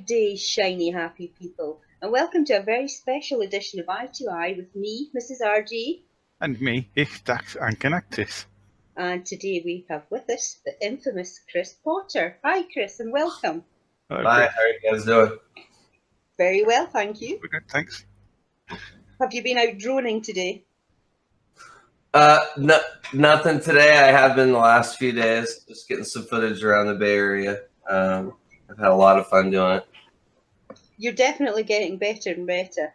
day, shiny, happy people, and welcome to a very special edition of Eye to Eye with me, Mrs. RG. And me, Dax Ancanactis. And today we have with us the infamous Chris Potter. Hi, Chris, and welcome. Hello, Hi, Chris. how are you guys doing? Very well, thank you. We're good, thanks. Have you been out droning today? No, nothing today. I have been the last few days, just getting some footage around the Bay Area. I've had a lot of fun doing it. You're definitely getting better and better.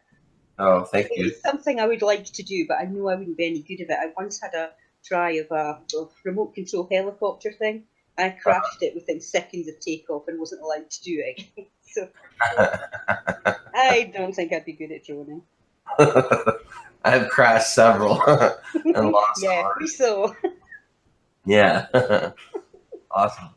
Oh, thank you. It's something I would like to do, but I know I wouldn't be any good at it. I once had a try of a remote control helicopter thing. I crashed it within seconds of takeoff and wasn't allowed to do it again. So I don't think I'd be good at droning. I've crashed several and lost. Yeah, we saw. Yeah. Awesome.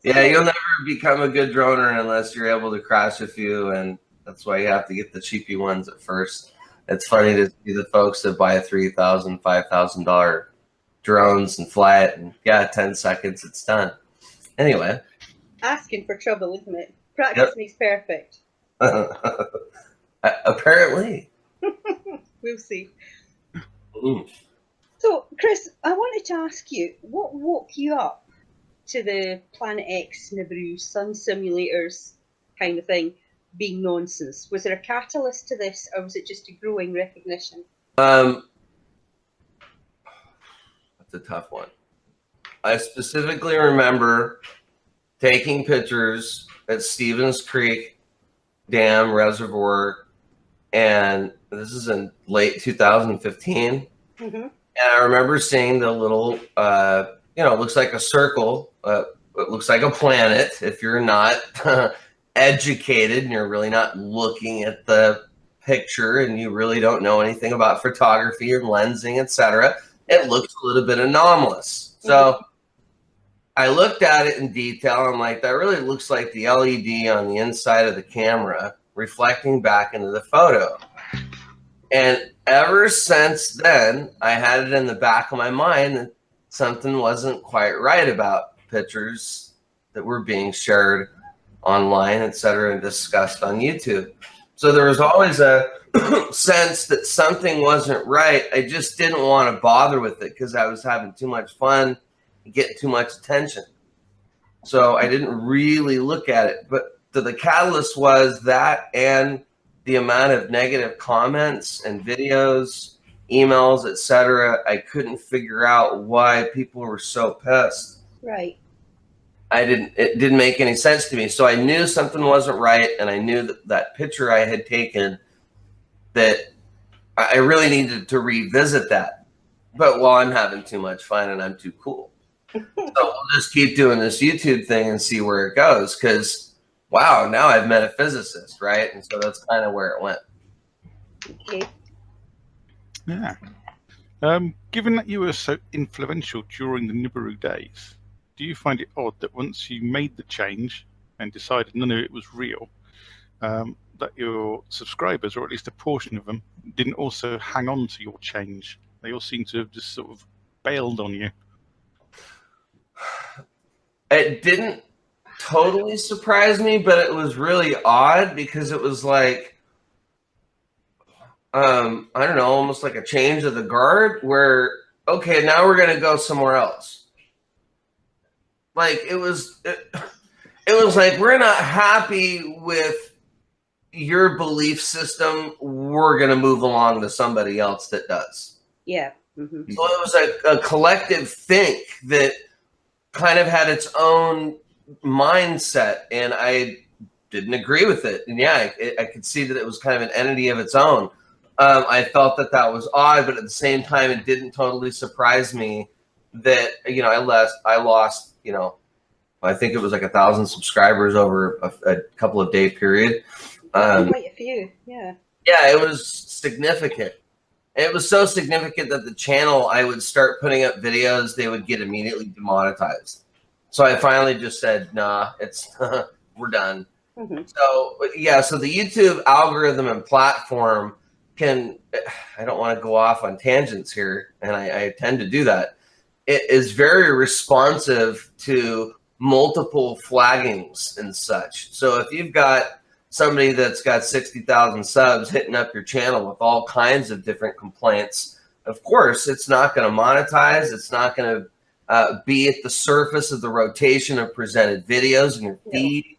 Yeah, you'll never become a good droner unless you're able to crash a few, and that's why you have to get the cheapy ones at first. It's funny to see the folks that buy $3,000, $5,000 drones and fly it, and 10 seconds, it's done. Anyway. Asking for trouble, isn't it? Practice makes perfect. Apparently. We'll see. Mm. So, Chris, I wanted to ask you, what woke you up to the Planet X, Nibiru, sun simulators kind of thing being nonsense? Was there a catalyst to this, or was it just a growing recognition? That's a tough one. I specifically remember taking pictures at Stevens Creek Dam Reservoir, and this is in late 2015. Mm-hmm. And I remember seeing the little, it looks like a circle. It looks like a planet. If you're not educated and you're really not looking at the picture and you really don't know anything about photography or lensing, etc., it looks a little bit anomalous. So I looked at it in detail. I'm like, that really looks like the LED on the inside of the camera reflecting back into the photo. And ever since then, I had it in the back of my mind that something wasn't quite right about pictures that were being shared online, etc., and discussed on YouTube. So there was always a sense that something wasn't right. I just didn't want to bother with it because I was having too much fun and getting too much attention. So I didn't really look at it. But the catalyst was that, and the amount of negative comments and videos, emails, etc. I couldn't figure out why people were so pissed. Right. It didn't make any sense to me. So I knew something wasn't right, and I knew that picture I had taken, that I really needed to revisit that. But I'm having too much fun and I'm too cool. So we'll just keep doing this YouTube thing and see where it goes, because wow, now I've met a physicist, right? And so that's kind of where it went. Okay. Yeah. Given that you were so influential during the Nibiru days, do you find it odd that once you made the change and decided none of it was real, that your subscribers, or at least a portion of them, didn't also hang on to your change? They all seem to have just sort of bailed on you. It didn't totally surprise me, but it was really odd because it was like, I don't know, almost like a change of the guard where, okay, now we're going to go somewhere else. Like it was like, we're not happy with your belief system. We're going to move along to somebody else that does. Yeah. Mm-hmm. So it was a collective think that kind of had its own mindset, and I didn't agree with it. And yeah, I could see that it was kind of an entity of its own. I felt that was odd, but at the same time, it didn't totally surprise me that, I lost, I think it was like 1,000 subscribers over a couple of day period. Quite a few, yeah. Yeah, it was significant. It was so significant that the channel, I would start putting up videos, they would get immediately demonetized. So I finally just said, nah, we're done. Mm-hmm. So yeah, so the YouTube algorithm and platform I don't want to go off on tangents here, and I tend to do that. It is very responsive to multiple flaggings and such. So if you've got somebody that's got 60,000 subs hitting up your channel with all kinds of different complaints, of course, it's not going to monetize. It's not going to be at the surface of the rotation of presented videos in your feed,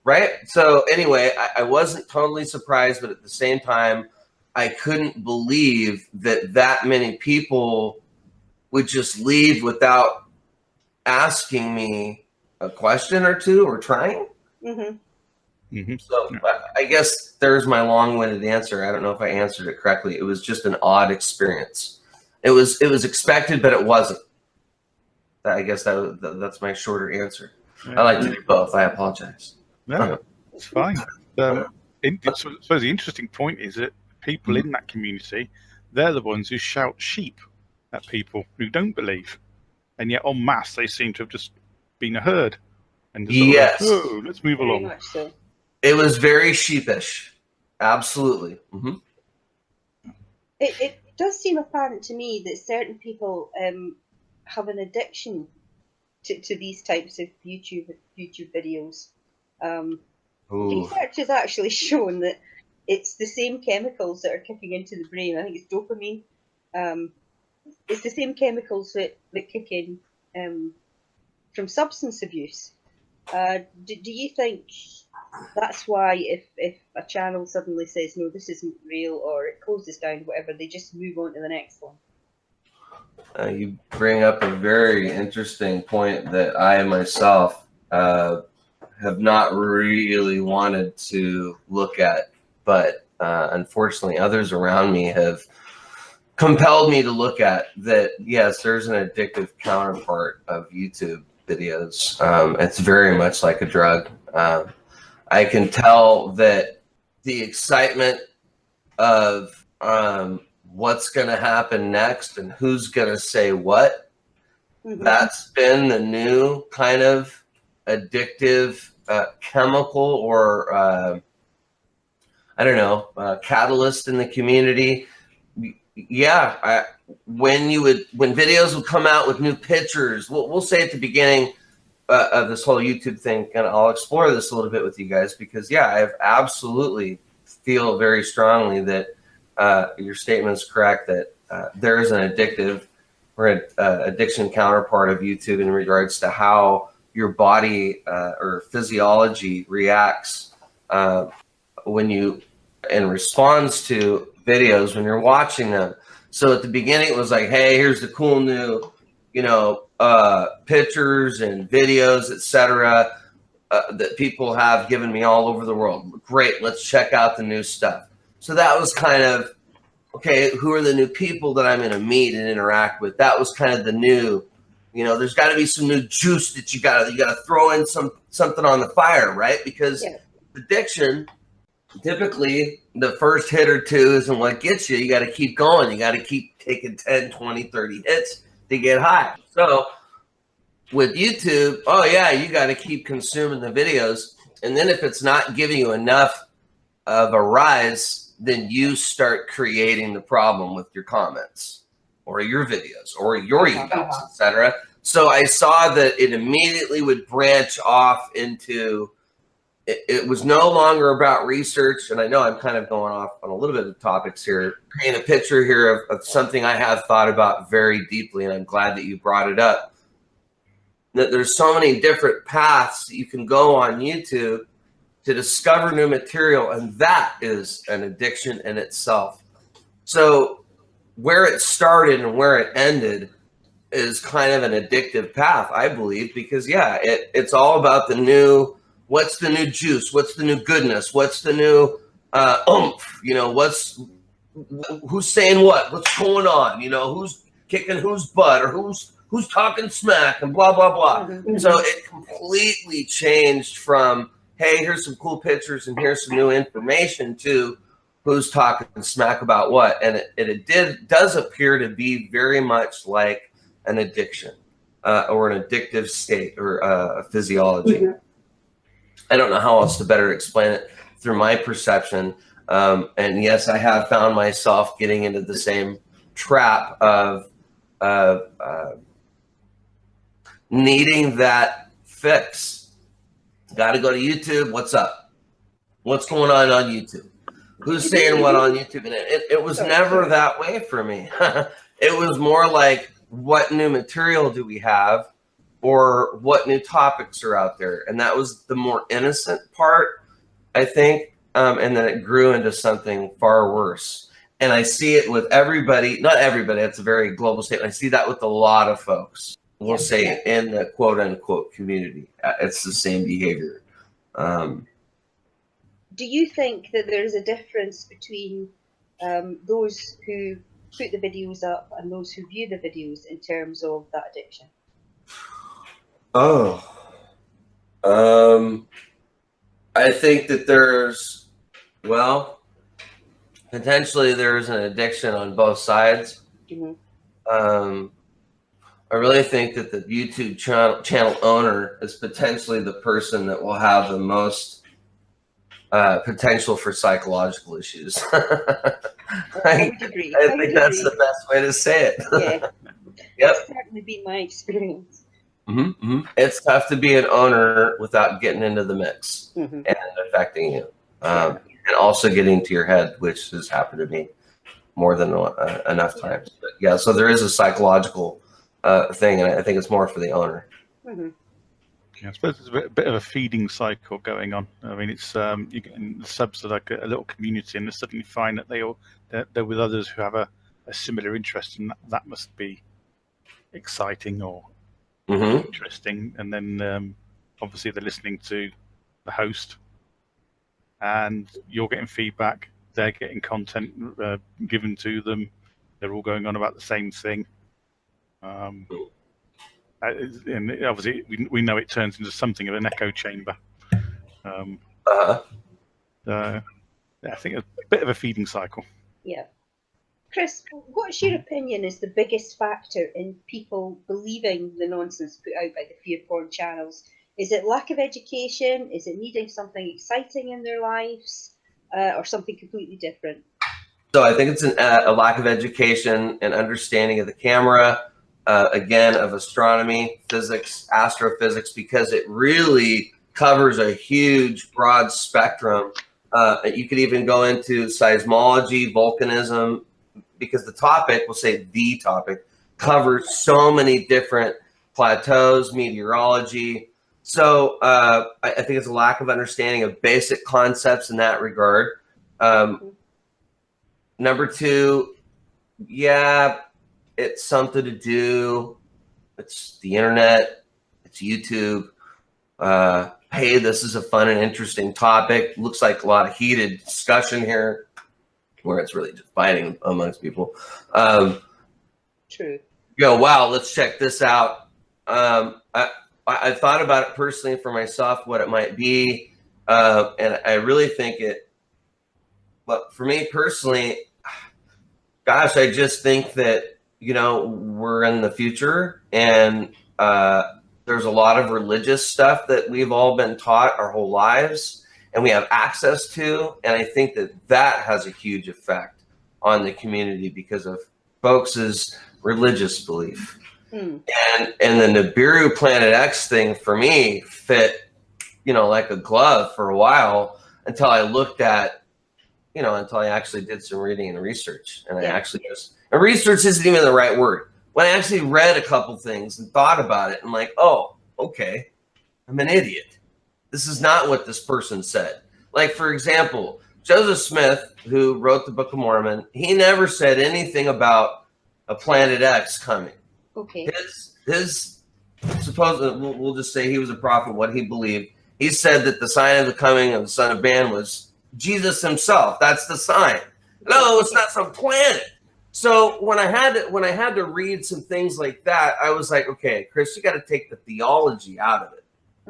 right? So anyway, I wasn't totally surprised, but at the same time, I couldn't believe that that many people would just leave without asking me a question or two or trying. So I guess there's my long-winded answer. I don't know if I answered it correctly. It was just an odd experience. It was expected, but it wasn't. I guess that's my shorter answer. I like to do both. I apologize. No, it's fine. So the interesting point is that people in that community, they're the ones who shout sheep at people who don't believe, and yet en masse they seem to have just been heard. And yes, oh, let's move Very along. much so. It was very sheepish. Absolutely. It does seem apparent to me that certain people have an addiction to these types of YouTube videos. Research has actually shown that it's the same chemicals that are kicking into the brain. I think it's dopamine. It's the same chemicals that kick in from substance abuse. Do you think that's why if a channel suddenly says, no, this isn't real, or it closes down, whatever, they just move on to the next one? You bring up a very interesting point that I myself have not really wanted to look at, but unfortunately others around me have compelled me to look at that. Yes, there's an addictive counterpart of YouTube videos. It's very much like a drug. I can tell that the excitement of what's going to happen next and who's going to say what, that's been the new kind of addictive chemical or I don't know, catalyst in the community. Yeah, when videos would come out with new pictures, we'll say at the beginning of this whole YouTube thing, and I'll explore this a little bit with you guys, because yeah, I absolutely feel very strongly that your statement is correct, that there is an addictive or an addiction counterpart of YouTube in regards to how your body or physiology reacts when you in response to videos when you're watching them. So at the beginning it was like, hey, here's the cool new, pictures and videos, etc., that people have given me all over the world. Great, let's check out the new stuff. So that was kind of, okay, who are the new people that I'm going to meet and interact with? That was kind of the new, there's got to be some new juice that you got to throw in something on the fire, right? Because addiction, typically the first hit or two isn't what gets you. You got to keep going. You got to keep taking 10, 20, 30 hits to get high. So with YouTube, oh yeah, you got to keep consuming the videos. And then if it's not giving you enough of a rise, then you start creating the problem with your comments or your videos or your emails, etc. So I saw that it immediately would branch off into, it was no longer about research. And I know I'm kind of going off on a little bit of topics here, paint a picture here of something I have thought about very deeply. And I'm glad that you brought it up, that there's so many different paths that you can go on YouTube to discover new material, and that is an addiction in itself. So where it started and where it ended is kind of an addictive path, I believe, because yeah, it's all about the new, what's the new juice, what's the new goodness, what's the new oomph, who's saying what's going on, who's kicking whose butt, or who's talking smack, and blah, blah, blah. So it completely changed from, hey, here's some cool pictures and here's some new information, to who's talking smack about what. And it does appear to be very much like an addiction or an addictive state or a physiology. I don't know how else to better explain it through my perception. And yes, I have found myself getting into the same trap of needing that fix. Got to go to YouTube. What's up? What's going on YouTube? Who's saying what on YouTube? And it was never that way for me. It was more like, what new material do we have, or what new topics are out there? And that was the more innocent part, I think. And then it grew into something far worse. And I see it with everybody, not everybody, it's a very global statement. I see that with a lot of folks. We'll say in the quote unquote community. It's the same behavior. Do you think that there's a difference between those who put the videos up and those who view the videos in terms of that addiction? I think that there's, well, potentially there's an addiction on both sides. Mm-hmm. I really think that the YouTube channel owner is potentially the person that will have the most potential for psychological issues. I think that's the best way to say it. Yeah. Yep. That's certainly been my experience. Mm-hmm, mm-hmm. It's tough to be an owner without getting into the mix and affecting you. And also getting to your head, which has happened to me more than enough times. But yeah, so there is a psychological thing, and I think it's more for the owner. Mm-hmm. Yeah, I suppose there's a bit of a feeding cycle going on. I mean, it's you get in the subs are like a little community, and they suddenly find that they're with others who have a similar interest, and that must be exciting or interesting. And then obviously they're listening to the host, and you're getting feedback. They're getting content given to them. They're all going on about the same thing. And obviously, we know it turns into something of an echo chamber. I think a bit of a feeding cycle. Yeah. Chris, what's your opinion is the biggest factor in people believing the nonsense put out by the fear porn channels? Is it lack of education? Is it needing something exciting in their lives? Or something completely different? So I think it's a lack of education and understanding of the camera. Again, of astronomy, physics, astrophysics, because it really covers a huge, broad spectrum. You could even go into seismology, volcanism, because the topic, we'll say the topic, covers so many different plateaus, meteorology. So I think it's a lack of understanding of basic concepts in that regard. Number two, it's something to do. It's the internet. It's YouTube. Hey, this is a fun and interesting topic. Looks like a lot of heated discussion here, where it's really just fighting amongst people. True. Wow, let's check this out. I thought about it personally for myself, what it might be, and I really think it. But for me personally, gosh, I just think that, we're in the future, and there's a lot of religious stuff that we've all been taught our whole lives, and we have access to. And I think that has a huge effect on the community because of folks' religious belief. And the Nibiru Planet X thing for me fit, like a glove for a while until I looked at, until I actually did some reading and research. And I actually and research isn't even the right word. When I actually read a couple things and thought about it, I'm like, oh, okay, I'm an idiot. This is not what this person said. Like, for example, Joseph Smith, who wrote the Book of Mormon, he never said anything about a Planet X coming. Okay. His supposedly, we'll just say he was a prophet, what he believed. He said that the sign of the coming of the Son of Man was Jesus himself. That's the sign. No, it's not some planet. So when I had to read some things like that, I was like, okay, Chris, you got to take the theology out of it.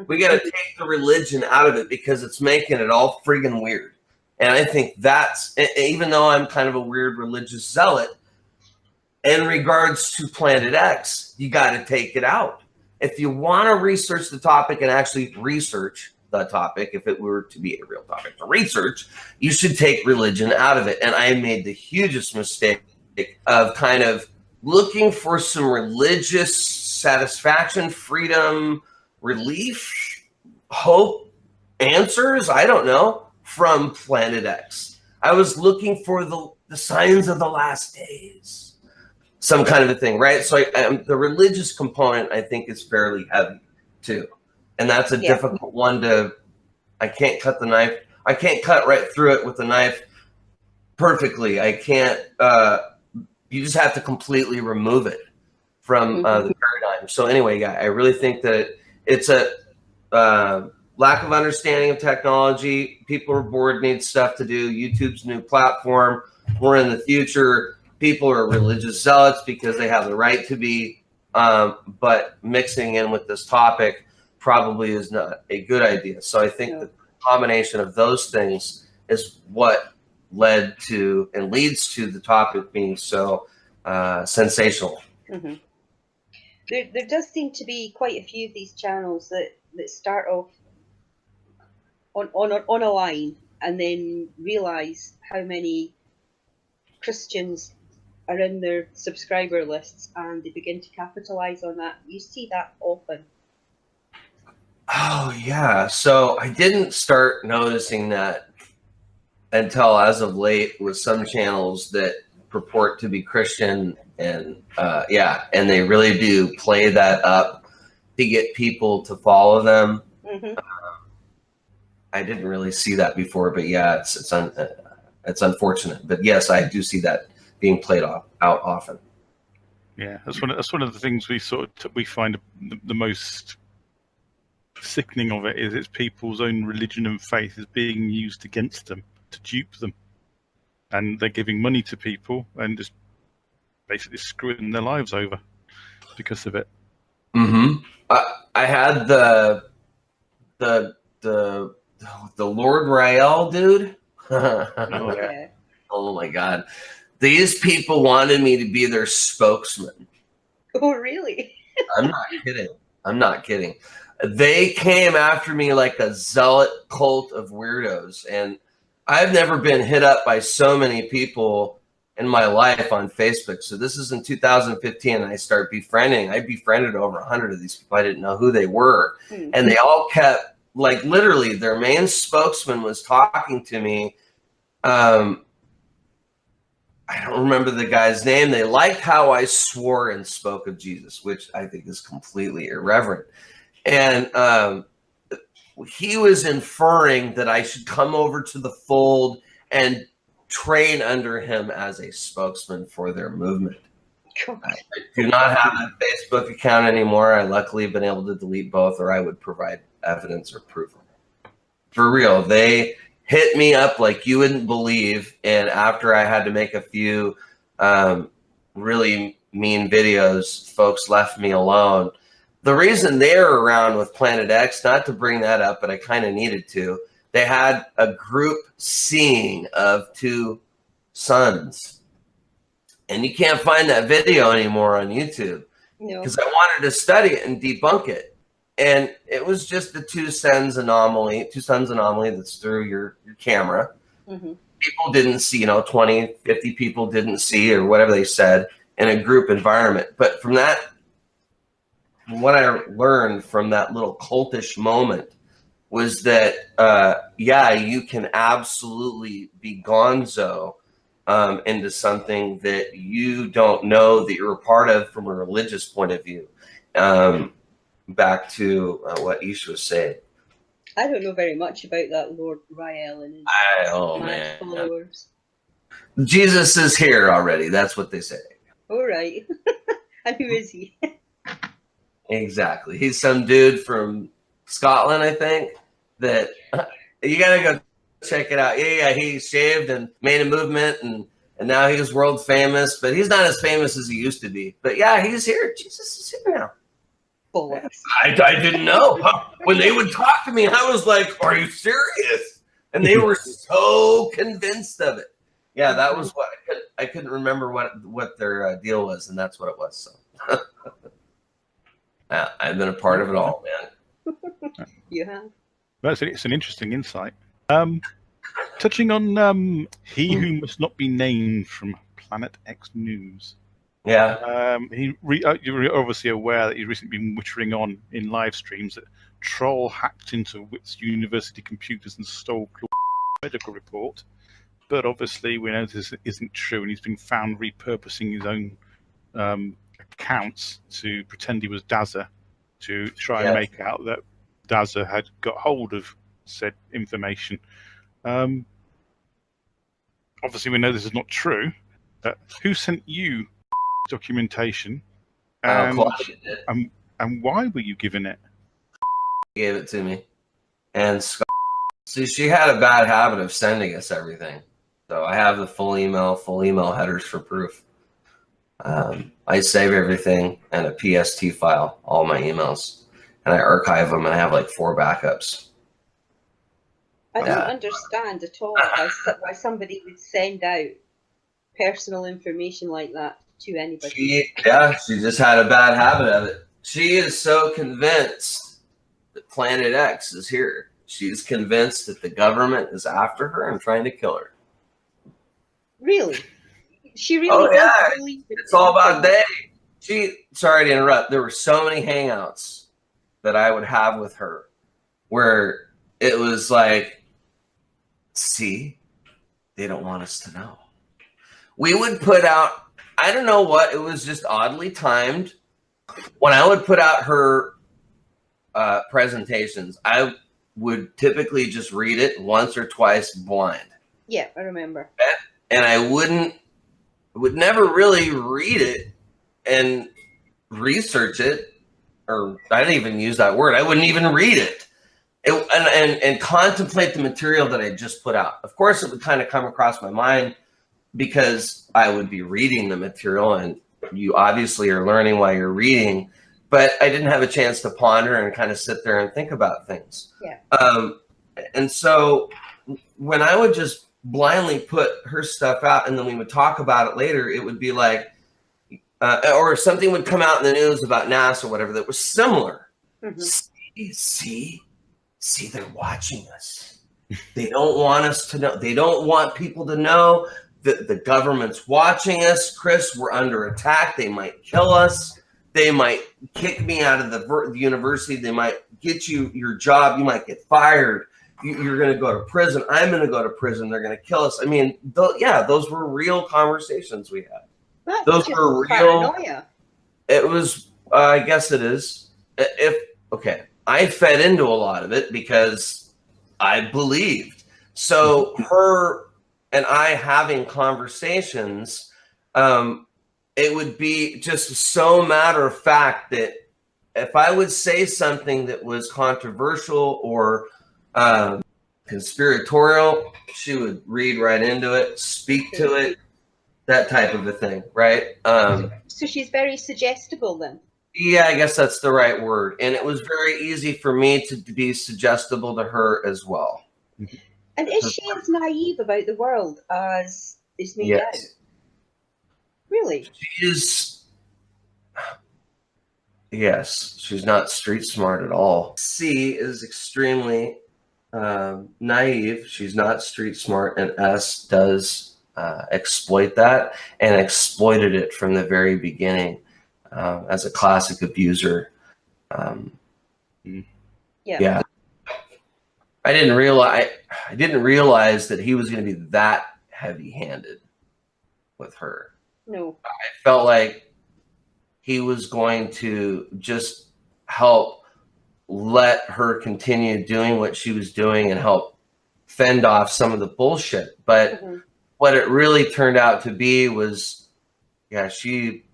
We got to take the religion out of it because it's making it all friggin' weird. And I think that's, even though I'm kind of a weird religious zealot, in regards to Planet X, you got to take it out. If you want to research the topic and actually research the topic, if it were to be a real topic to research, you should take religion out of it. And I made the hugest mistake of kind of looking for some religious satisfaction, freedom, relief, hope, answers, I don't know, from Planet X. I was looking for the signs of the last days, some kind of a thing, right? So the religious component, I think, is fairly heavy too. And that's a difficult one to, I can't cut the knife. I can't cut right through it with the knife perfectly. I can't, you just have to completely remove it from the paradigm. So anyway, yeah, I really think that it's a lack of understanding of technology. People are bored, need stuff to do. YouTube's a new platform. We're in the future. People are religious zealots because they have the right to be, but mixing in with this topic probably is not a good idea. So I think the combination of those things is what led to and leads to the topic being so sensational. Mm-hmm. There does seem to be quite a few of these channels that start off on a line and then realize how many Christians are in their subscriber lists, and they begin to capitalize on that. You see that often. Oh yeah, so I didn't start noticing that until as of late with some channels that purport to be Christian, and and they really do play that up to get people to follow them. Mm-hmm. I didn't really see that before, but yeah, it's unfortunate. But yes, I do see that being played out often. Yeah, that's one of the things we find the most sickening of it is it's people's own religion and faith is being used against them to dupe them, and they're giving money to people and just basically screwing their lives over because of it. Mm-hmm. I had the Lord Rael dude. Oh, yeah. Oh my God, these people wanted me to be their spokesman. Oh really? I'm not kidding. I'm not kidding. They came after me like a zealot cult of weirdos. And I've never been hit up by so many people in my life on Facebook. So this is in 2015. And I start befriending. I befriended over 100 of these people. I didn't know who they were. Mm-hmm. And they all kept, like, literally their main spokesman was talking to me. I don't remember the guy's name. They liked how I swore and spoke of Jesus, which I think is completely irreverent. And he was inferring that I should come over to the fold and train under him as a spokesman for their movement. I do not have a Facebook account anymore. I luckily have been able to delete both, or I would provide evidence or proof. For real, they hit me up like you wouldn't believe. And after I had to make a few really mean videos, folks left me alone. The reason they're around with Planet X, not to bring that up, but I kind of needed to, they had a group seeing of two suns. And you can't find that video anymore on YouTube. Because I wanted to study it and debunk it. And it was just the two suns anomaly that's through your camera. Mm-hmm. People didn't see, 20, 50 people didn't see, or whatever they said, in a group environment. But from what I learned from that little cultish moment was that, you can absolutely be gonzo into something that you don't know that you're a part of from a religious point of view. Back to what Ish was saying. I don't know very much about that Lord Rael and his mad followers. Jesus is here already. That's what they say. All right. And who is he? Exactly. He's some dude from Scotland, I think, that you got to go check it out. Yeah, he shaved and made a movement, and now he's world famous, but he's not as famous as he used to be. But yeah, he's here. Jesus is here now. I didn't know. When they would talk to me, I was like, are you serious? And they were so convinced of it. Yeah, that was what I couldn't remember what their deal was, and that's what it was. So I've been a part of it all, man. You have. It's an interesting insight. Touching on he who must not be named from Planet X News. Yeah. You're obviously aware that he's recently been wittering on in live streams that Troll hacked into Wits University computers and stole Claude's medical report. But obviously, we know this isn't true, and he's been found repurposing his own accounts to pretend he was Dazza to try and make out that Dazza had got hold of said information. Obviously, we know this is not true. Who sent you documentation? And why were you given it? Gave it to me. And see, she had a bad habit of sending us everything. So I have the full email headers for proof. I save everything in a PST file, all my emails, and I archive them, and I have like 4 backups. I don't understand at all why somebody would send out personal information like that to anybody. She just had a bad habit of it. She is so convinced that Planet X is here. She's convinced that the government is after her and trying to kill her. Really? She really does believe it. It's all about they. Sorry to interrupt. There were so many hangouts that I would have with her where it was like, see, they don't want us to know. We would put out, I don't know what, it was just oddly timed. When I would put out her presentations, I would typically just read it once or twice blind. Yeah, I remember. And I would never really read it and research it, or I didn't even use that word. I wouldn't even read it. And contemplate the material that I just put out. Of course, it would kind of come across my mind because I would be reading the material, and you obviously are learning while you're reading, but I didn't have a chance to ponder and kind of sit there and think about things. Yeah. And so when I would just blindly put her stuff out and then we would talk about it later, it would be like, or something would come out in the news about NASA or whatever that was similar. Mm-hmm. See, they're watching us. They don't want us to know. They don't want people to know that the government's watching us. Chris, we're under attack. They might kill us. They might kick me out of the university. They might get you your job. You might get fired. You're going to go to prison. I'm going to go to prison. They're going to kill us. I mean, those were real conversations we had. Those were real. Paranoia. It was, I guess it is. I fed into a lot of it because I believed. So her and I having conversations, it would be just so matter of fact that if I would say something that was controversial or conspiratorial, she would read right into it, speak to it, that type of a thing, right? So she's very suggestible then? Yeah, I guess that's the right word. And it was very easy for me to be suggestible to her as well. And is she as naive about the world as is made out? Really? She is. Yes, she's not street smart at all. C is extremely naive. She's not street smart, and S does exploit that and exploited it from the very beginning as a classic abuser. Yeah. I didn't realize that he was going to be that heavy-handed with her. No. I felt like he was going to just help let her continue doing what she was doing and help fend off some of the bullshit. But what it really turned out to be was, she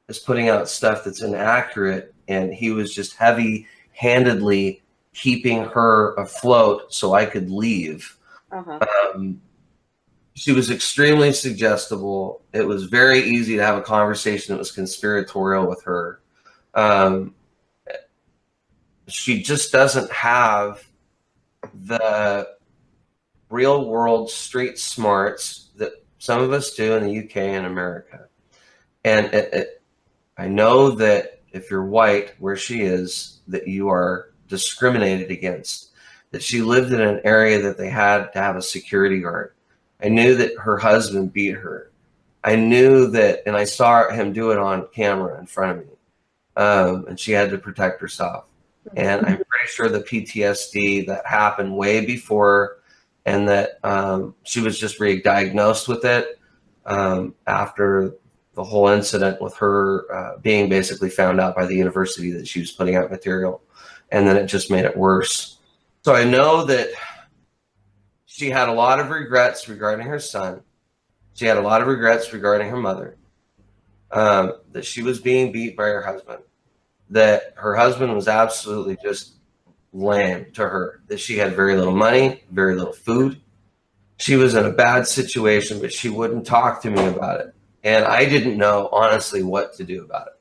is putting out stuff that's inaccurate, and he was just heavy-handedly keeping her afloat so I could leave. She was extremely suggestible. It was very easy to have a conversation that was conspiratorial with her. She just doesn't have the real world street smarts that some of us do in the UK and America. And I know that if you're white, where she is, that you are discriminated against, that she lived in an area that they had to have a security guard. I knew that her husband beat her. I knew that, and I saw him do it on camera in front of me. And she had to protect herself. And I'm pretty sure the PTSD that happened way before, and that she was just re-diagnosed with it after the whole incident with her being basically found out by the university that she was putting out material. And then it just made it worse. So I know that she had a lot of regrets regarding her son. She had a lot of regrets regarding her mother, that she was being beat by her husband, that her husband was absolutely just lame to her, that she had very little money, very little food. She was in a bad situation, but she wouldn't talk to me about it. And I didn't know, honestly, what to do about it.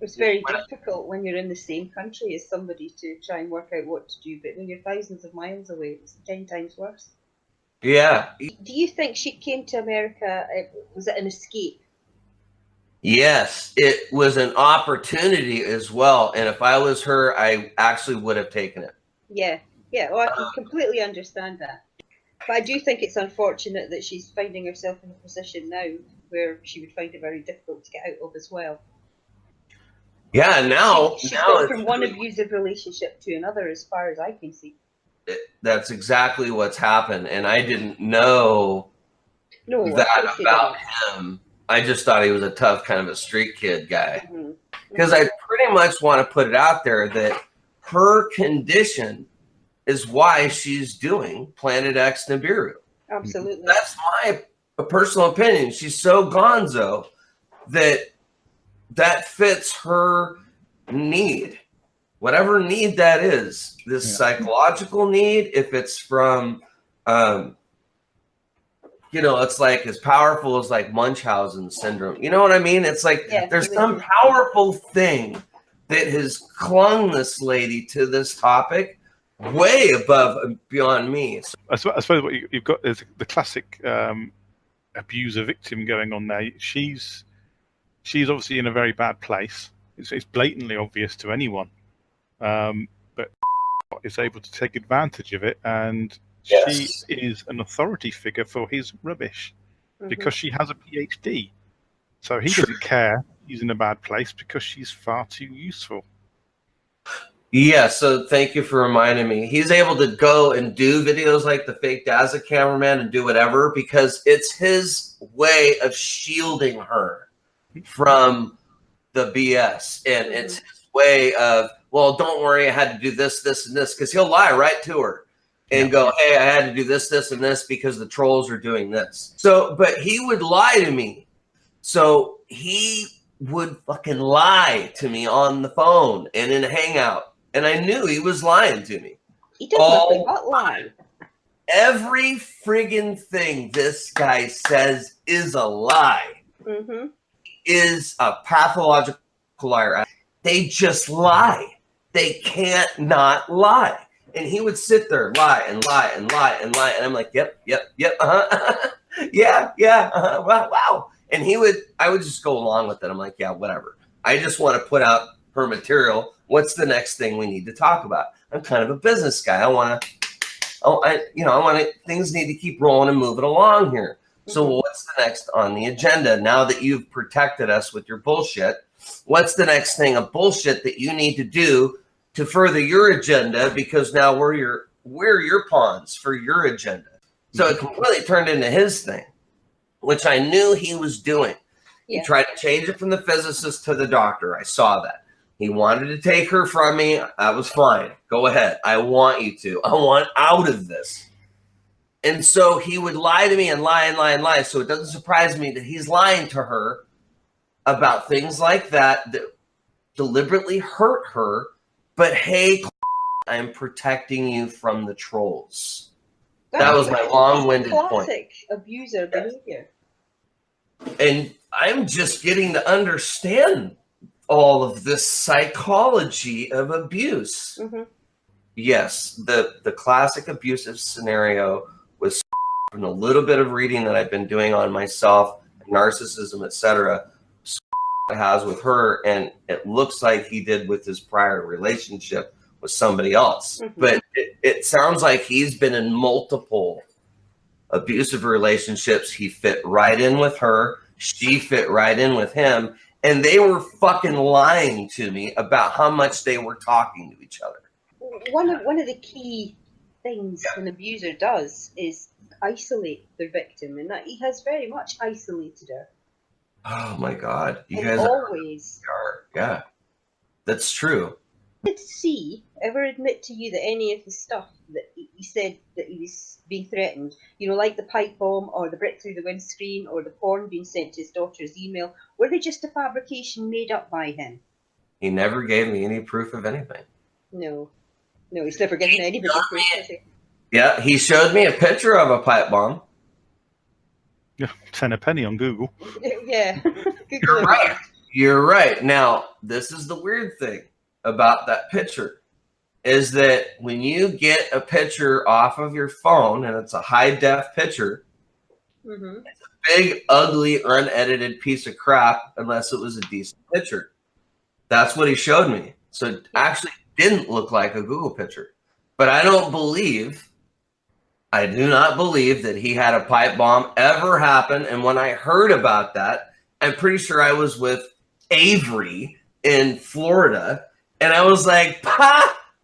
It's very difficult when you're in the same country as somebody to try and work out what to do, but when you're thousands of miles away, it's 10 times worse. Yeah. Do you think she came to America, was it an escape? Yes, it was an opportunity as well. And if I was her, I actually would have taken it. Yeah, well, I can completely understand that. But I do think it's unfortunate that she's finding herself in a position now where she would find it very difficult to get out of as well. Yeah, now she's gone from one abusive relationship to another, as far as I can see. That's exactly what's happened, and I didn't know that about him. I just thought he was a tough, kind of a street kid guy. Because I pretty much want to put it out there that her condition is why she's doing Planet X Nibiru. Absolutely. That's my personal opinion. She's so gonzo that fits her need. Whatever need that is, this psychological need, if it's from, it's like as powerful as like Munchausen syndrome. You know what I mean? It's like there's some powerful thing that has clung this lady to this topic way above and beyond me. I suppose what you've got is the classic abuser victim going on there. She's obviously in a very bad place. It's blatantly obvious to anyone. But is able to take advantage of it, and she is an authority figure for his rubbish because she has a PhD. So he doesn't care he's in a bad place because she's far too useful. Yeah, so thank you for reminding me. He's able to go and do videos like the fake Daza cameraman and do whatever because it's his way of shielding her from the BS. And it's his way of, well, don't worry, I had to do this, this, and this, because he'll lie right to her and go, hey, I had to do this, this, and this because the trolls are doing this. So, but he would lie to me. So he would fucking lie to me on the phone and in a hangout. And I knew he was lying to me. He does nothing but lie. Every friggin' thing this guy says is a lie. Is a pathological liar. They just lie. They can't not lie. And he would sit there, lie and lie and lie and lie. And I'm like, yep, wow. And I would just go along with it. I'm like, yeah, whatever. I just want to put out her material. What's the next thing we need to talk about? I'm kind of a business guy. Things need to keep rolling and moving along here. So what's the next on the agenda? Now that you've protected us with your bullshit, what's the next thing of bullshit that you need to do to further your agenda? Because now we're your pawns for your agenda. So it completely turned into his thing, which I knew he was doing. He tried to change it from the physicist to the doctor. I saw that. He wanted to take her from me. That was fine. Go ahead. I want you to. I want out of this. And so he would lie to me and lie and lie and lie. So it doesn't surprise me that he's lying to her about things like that deliberately hurt her. But hey, I'm protecting you from the trolls. That was my long-winded point. Classic abuser behavior. And I'm just getting to understand all of this psychology of abuse. Yes, the classic abusive scenario was from a little bit of reading that I've been doing on myself, narcissism, etc. has with her, and it looks like he did with his prior relationship with somebody else. But it sounds like he's been in multiple abusive relationships. He fit right in with her. She fit right in with him. And they were fucking lying to me about how much they were talking to each other. One of the key things an abuser does is isolate their victim, and that he has very much isolated her. Oh my God. You and guys always are. Yeah, that's true. Did C ever admit to you that any of the stuff that he said that he was being threatened, like the pipe bomb or the brick through the windscreen or the porn being sent to his daughter's email, were they just a fabrication made up by him? He never gave me any proof of anything. No, he's never given anybody proof, has he? Yeah, he showed me a picture of a pipe bomb. Yeah, 10 a penny on Google. Yeah. You're right. You're right. Now, this is the weird thing about that picture, is that when you get a picture off of your phone and it's a high def picture, it's a big, ugly, unedited piece of crap unless it was a decent picture. That's what he showed me. So it actually didn't look like a Google picture. But I do not believe that he had a pipe bomb ever happen. And when I heard about that, I'm pretty sure I was with Avery in Florida. And I was like,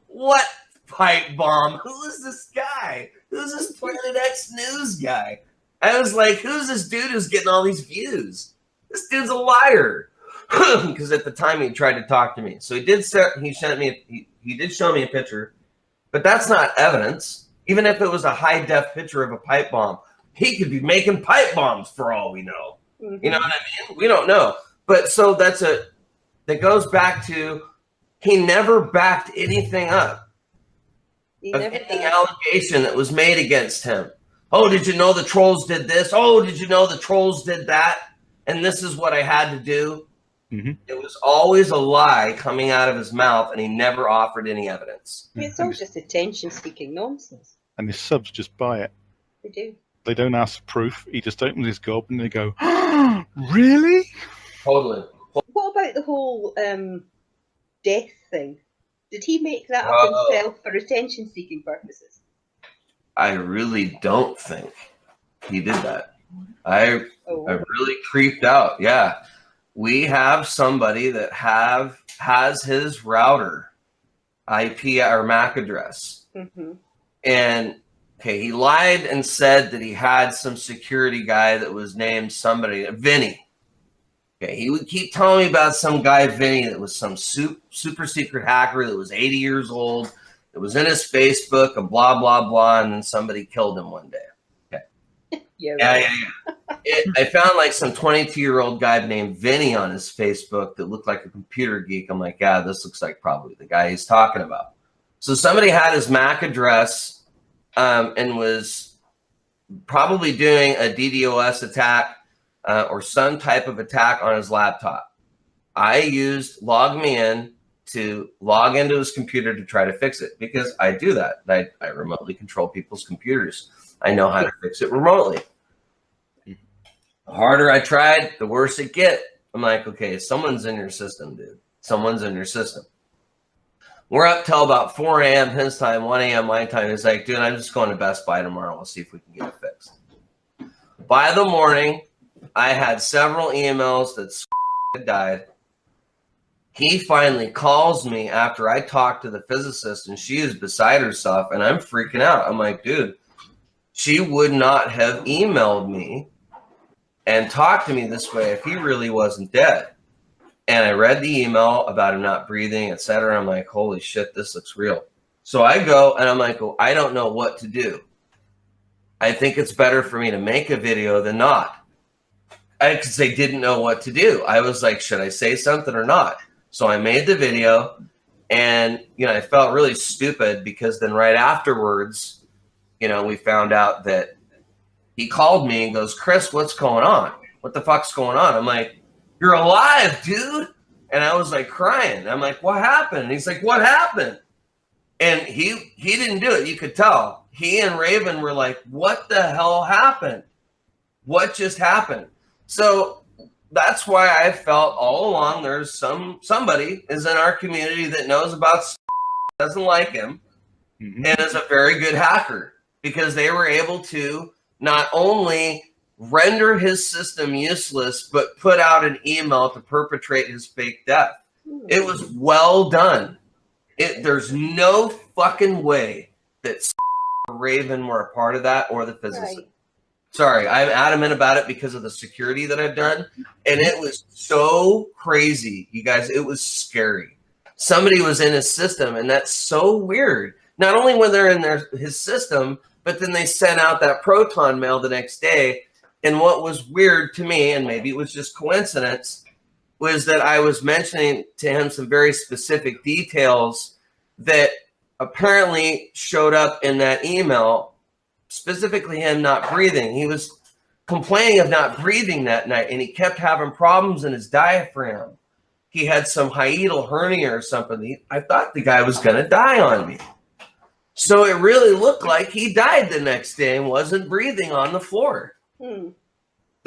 what pipe bomb? Who is this guy? Who's this Planet X News guy? I was like, who's this dude who's getting all these views? This dude's a liar. Because at the time he tried to talk to me. So he did show me a picture, but that's not evidence. Even if it was a high def picture of a pipe bomb, he could be making pipe bombs for all we know. You know what I mean? We don't know. But so that goes back to, he never backed anything up of any allegation that was made against him. Oh, did you know the trolls did this? Oh, did you know the trolls did that? And this is what I had to do. It was always a lie coming out of his mouth, and he never offered any evidence. It's all just attention-seeking nonsense. And his subs just buy it. They do. They don't ask for proof. He just opens his gob and they go, really? Totally. What about the whole death thing? Did he make that up himself for attention-seeking purposes? I really don't think he did that. I really creeped out. Yeah. We have somebody that has his router IP or MAC address. And he lied and said that he had some security guy that was named somebody, Vinny. Okay, he would keep telling me about some guy, Vinny, that was some super secret hacker that was 80 years old, that was in his Facebook and blah, blah, blah, and then somebody killed him one day. Yeah. I found like some 22-year-old guy named Vinny on his Facebook that looked like a computer geek. I'm like, yeah, this looks like probably the guy he's talking about. So somebody had his MAC address and was probably doing a DDoS attack or some type of attack on his laptop. I used Log Me In to log into his computer to try to fix it, because I do that. I remotely control people's computers. I know how to fix it remotely. The harder I tried, the worse it get. I'm like, okay, someone's in your system, dude. Someone's in your system. We're up till about 4 a.m. his time, 1 a.m. my time. He's like, dude, I'm just going to Best Buy tomorrow. We'll see if we can get it fixed. By the morning, I had several emails that had died. He finally calls me after I talked to the physicist, and she is beside herself, and I'm freaking out. I'm like, dude, she would not have emailed me and talked to me this way if he really wasn't dead. And I read the email about him not breathing, etc. I'm like, holy shit, this looks real. So I go and I'm like, oh, I don't know what to do. I think it's better for me to make a video than not. Because I didn't know what to do. I was like, should I say something or not? So I made the video, and I felt really stupid, because then right afterwards, we found out that he called me and goes, Chris, what's going on? What the fuck's going on? I'm like, you're alive, dude. And I was like crying. I'm like, what happened? And he's like, what happened? And he didn't do it. You could tell. He and Raven were like, what the hell happened? What just happened? So that's why I felt all along there's somebody is in our community that knows about doesn't like him and is a very good hacker, because they were able to not only render his system useless, but put out an email to perpetrate his fake death. It was well done. There's no fucking way that Raven were a part of that, or the physicist. Right. Sorry, I'm adamant about it because of the security that I've done. And it was so crazy, you guys. It was scary. Somebody was in his system, and that's so weird. Not only when they're in his system, but then they sent out that Proton mail the next day. And what was weird to me, and maybe it was just coincidence, was that I was mentioning to him some very specific details that apparently showed up in that email, specifically him not breathing. He was complaining of not breathing that night, and he kept having problems in his diaphragm. He had some hiatal hernia or something. I thought the guy was going to die on me. So it really looked like he died the next day and wasn't breathing on the floor. The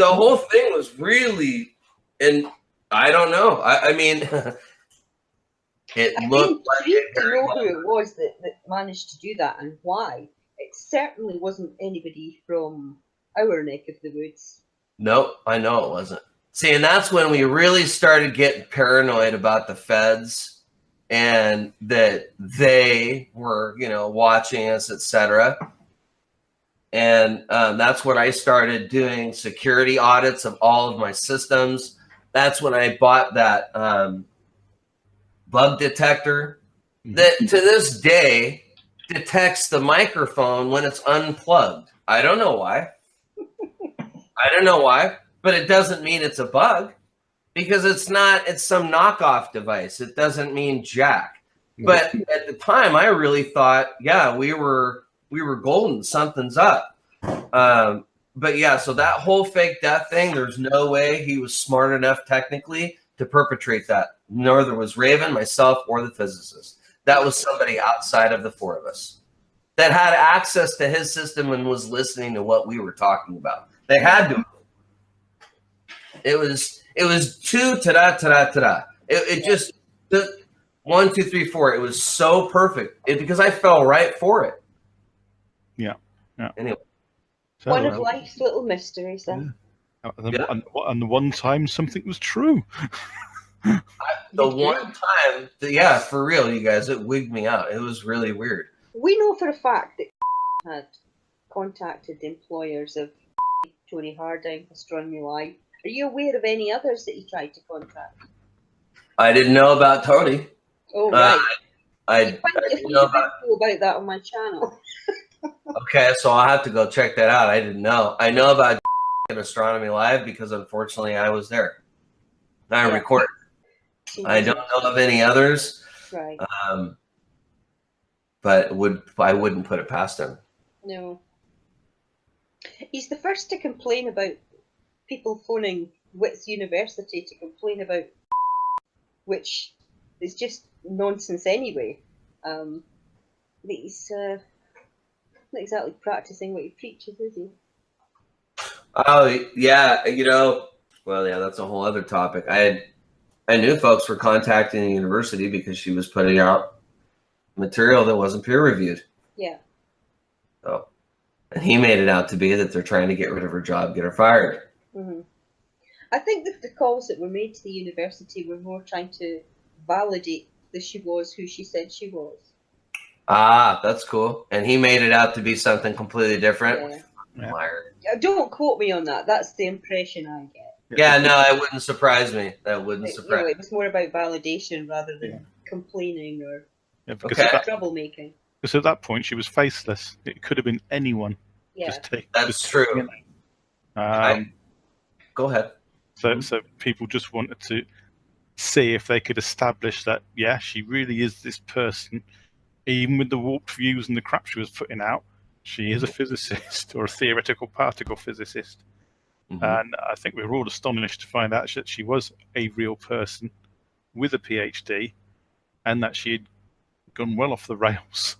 whole thing was really, and I don't know. I mean, it looked like it. To know who it was that managed to do that and why. It certainly wasn't anybody from our neck of the woods. Nope, I know it wasn't. See, and that's when we really started getting paranoid about the feds and that they were, you know, watching us, etc. And that's when I started doing security audits of all of my systems. That's when I bought that bug detector that to this day detects the microphone when it's unplugged. I don't know why. I don't know why, but it doesn't mean it's a bug because it's not, it's some knockoff device. It doesn't mean jack. But at the time I really thought, yeah, we were golden, something's up. But yeah, so that whole fake death thing, there's no way he was smart enough technically to perpetrate that. Neither was Raven, myself, or the physicist. That was somebody outside of the four of us that had access to his system and was listening to what we were talking about. They had to. It was two ta-da. It just took 1, 2, 3, 4. It was so perfect because I fell right for it. Yeah. Anyway. So, one of life's little mysteries then. Yeah. And the one time something was true. The one time, yeah, for real, you guys, it wigged me out. It was really weird. We know for a fact that had contacted the employers of Tony Harding, Astronomy Live. Are you aware of any others that he tried to contact? I didn't know about Tony. Oh, right. I didn't know about that on my channel. Okay, so I'll have to go check that out. I didn't know. I know about Astronomy Live because unfortunately I was there. I recorded. I don't know of any others. Right. But I wouldn't put it past him. No. He's the first to complain about people phoning Wits University to complain about, which is just nonsense anyway. He's not exactly practicing what he preaches, is he? Oh yeah, you know. Well, yeah, that's a whole other topic. I knew folks were contacting the university because she was putting out material that wasn't peer reviewed. Yeah. So, and he made it out to be that they're trying to get rid of her job, get her fired. Mm-hmm. I think that the calls that were made to the university were more trying to validate that she was who she said she was. Ah, that's cool. And he made it out to be something completely different. Yeah. Liar. Don't quote me on that. That's the impression I get. Yeah, no, it wouldn't surprise me. That wouldn't surprise me. It was more about validation rather than complaining or troublemaking. Because at that point, she was faceless. It could have been anyone. Yeah, that's true. Go ahead. So people just wanted to see if they could establish that, yeah, she really is this person. Even with the warped views and the crap she was putting out, she is a physicist or a theoretical particle physicist. Mm-hmm. And I think we were all astonished to find out that she was a real person with a PhD and that she had gone well off the rails.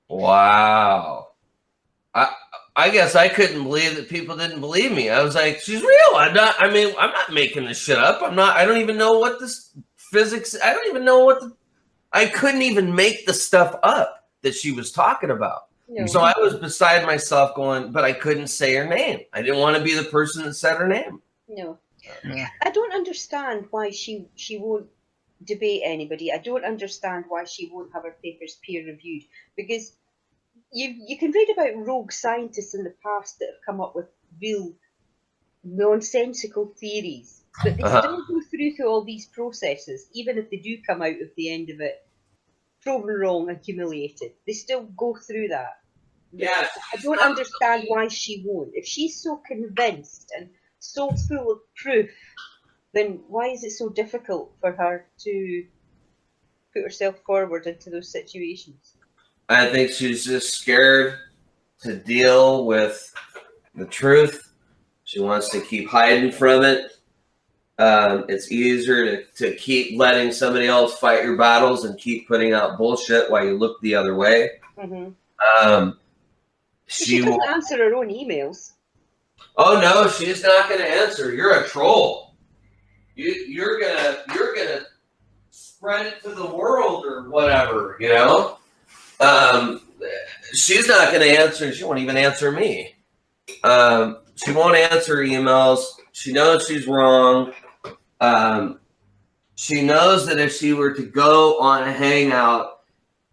Wow. I guess I couldn't believe that people didn't believe me. I was like, she's real. I'm not making this shit up. I don't even know what this physics, I couldn't even make the stuff up that she was talking about. No. So I was beside myself going, but I couldn't say her name. I didn't want to be the person that said her name. No. Yeah. I don't understand why she won't debate anybody. I don't understand why she won't have her papers peer reviewed, because you can read about rogue scientists in the past that have come up with real nonsensical theories, but they still go through all these processes, even if they do come out of the end of it proven wrong and humiliated. They still go through that. Yeah. I don't understand why she won't. If she's so convinced and so full of proof, then why is it so difficult for her to put herself forward into those situations? I think she's just scared to deal with the truth. She wants to keep hiding from it. It's easier to keep letting somebody else fight your battles and keep putting out bullshit while you look the other way. Mm-hmm. She doesn't answer her own emails. Oh no, she's not going to answer. You're a troll. You're gonna spread it to the world or whatever, you know. She's not going to answer. She won't even answer me. She won't answer emails. She knows she's wrong. She knows that if she were to go on a hangout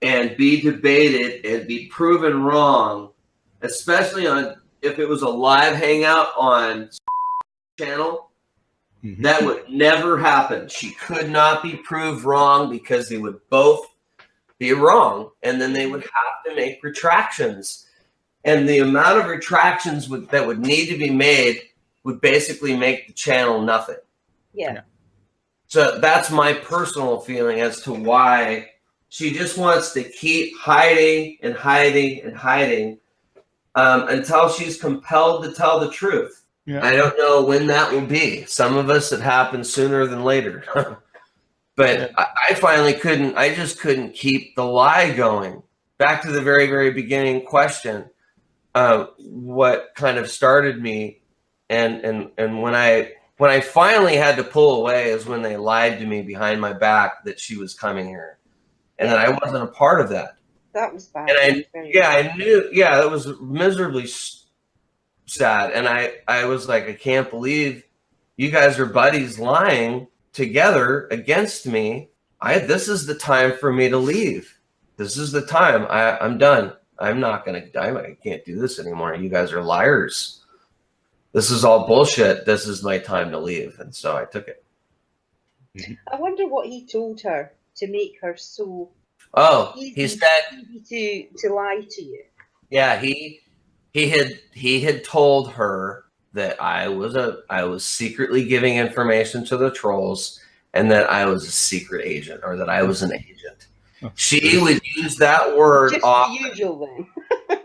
and be debated and be proven wrong, especially if it was a live hangout on channel, that would never happen. She could not be proved wrong because they would both be wrong, and then they would have to make retractions. And the amount of retractions that would need to be made would basically make the channel nothing. Yeah. So that's my personal feeling as to why she just wants to keep hiding and hiding and hiding until she's compelled to tell the truth. Yeah. I don't know when that will be. Some of us, it happens sooner than later. But I finally couldn't. I just couldn't keep the lie going. Back to the very, very beginning question. What kind of started me, and when I finally had to pull away is when they lied to me behind my back that she was coming here, and that I wasn't a part of that. That was bad. And I knew. Yeah, it was miserably sad, and I was like, I can't believe you guys are buddies lying together against me. This is the time for me to leave. This is the time. I'm done. I'm not going to die. I can't do this anymore. You guys are liars. This is all bullshit. This is my time to leave. And so I took it. I wonder what he told her to make her so he said easy to lie to you. Yeah, he had told her that I was secretly giving information to the trolls, and that I was a secret agent, or that I was an agent. She would use that word just often. the usual then.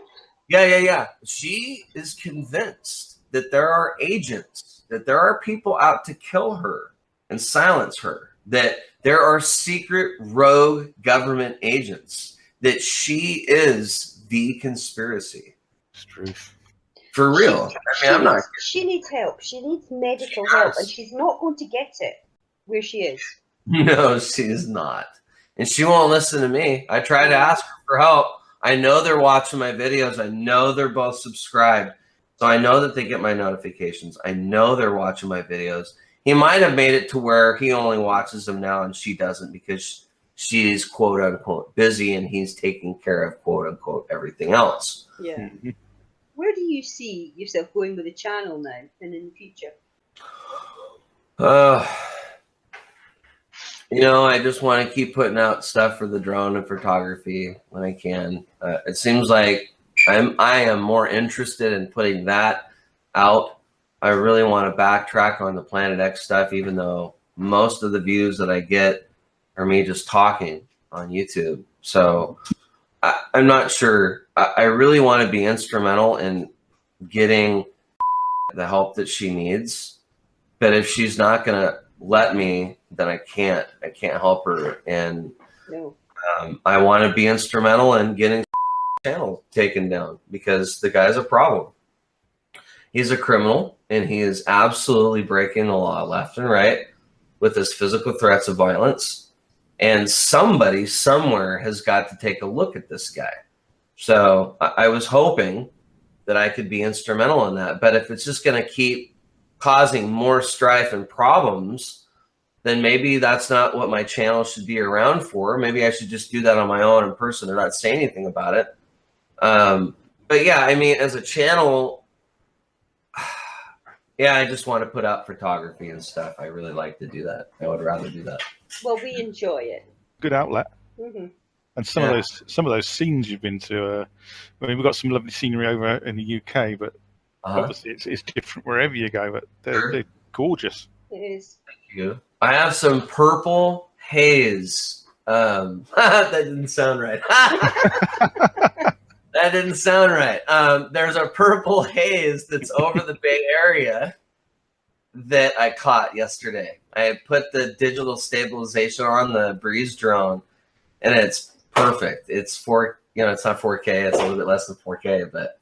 Yeah. She is convinced that there are agents, that there are people out to kill her and silence her, that there are secret rogue government agents, that she is the conspiracy. It's truth. For real. She needs help. She needs medical help, and she's not going to get it where she is. No, she is not. And she won't listen to me. I try to ask her for help. I know they're watching my videos. I know they're both subscribed. So I know that they get my notifications. I know they're watching my videos. He might have made it to where he only watches them now and she doesn't, because she's quote unquote busy and he's taking care of quote unquote everything else. Yeah. Where do you see yourself going with the channel now and in the future? I just want to keep putting out stuff for the drone and photography when I can. It seems like I am more interested in putting that out. I really want to backtrack on the Planet X stuff, even though most of the views that I get are me just talking on YouTube. So I'm not sure. I really want to be instrumental in getting the help that she needs. But if she's not going to let me, then I can't help her. And I want to be instrumental in getting channel taken down, because the guy's a problem. He's a criminal, and he is absolutely breaking the law left and right with his physical threats of violence. And somebody somewhere has got to take a look at this guy. So I was hoping that I could be instrumental in that. But if it's just going to keep causing more strife and problems, then maybe that's not what my channel should be around for. Maybe I should just do that on my own in person and not say anything about it. But yeah, I mean, as a channel, yeah, I just want to put out photography and stuff. I really like to do that. I would rather do that. Well, we enjoy it. Good outlet. Mm-hmm. And some of those scenes you've been to. I mean, we've got some lovely scenery over in the UK, but obviously it's different wherever you go. But they're gorgeous. It is. Thank you. I have some purple haze. That didn't sound right. That didn't sound right. There's a purple haze that's over the Bay Area that I caught yesterday. I put the digital stabilization on the Breeze drone, and it's perfect. It's it's not 4K. It's a little bit less than 4K, but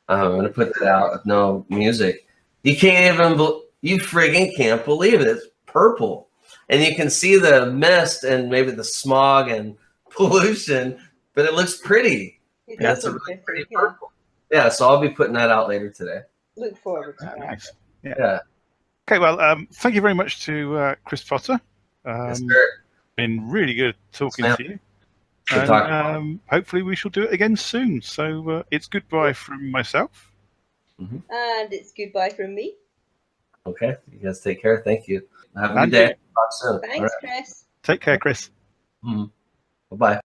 I'm gonna put that out with no music. You friggin' can't believe it. It's purple, and you can see the mist and maybe the smog and pollution, but it looks pretty. That's a really pretty purple. Yeah, so I'll be putting that out later today. Look forward to that. Nice. Yeah. Okay, well, thank you very much to Chris Potter. Yes, sir. Been really good talking to you. Good talking. Hopefully we shall do it again soon. So it's goodbye from myself. Mm-hmm. And it's goodbye from me. Okay, you guys take care. Thank you. Have a good day. Talk soon. Thanks, Chris. Take care, Chris. Mm-hmm. Bye-bye.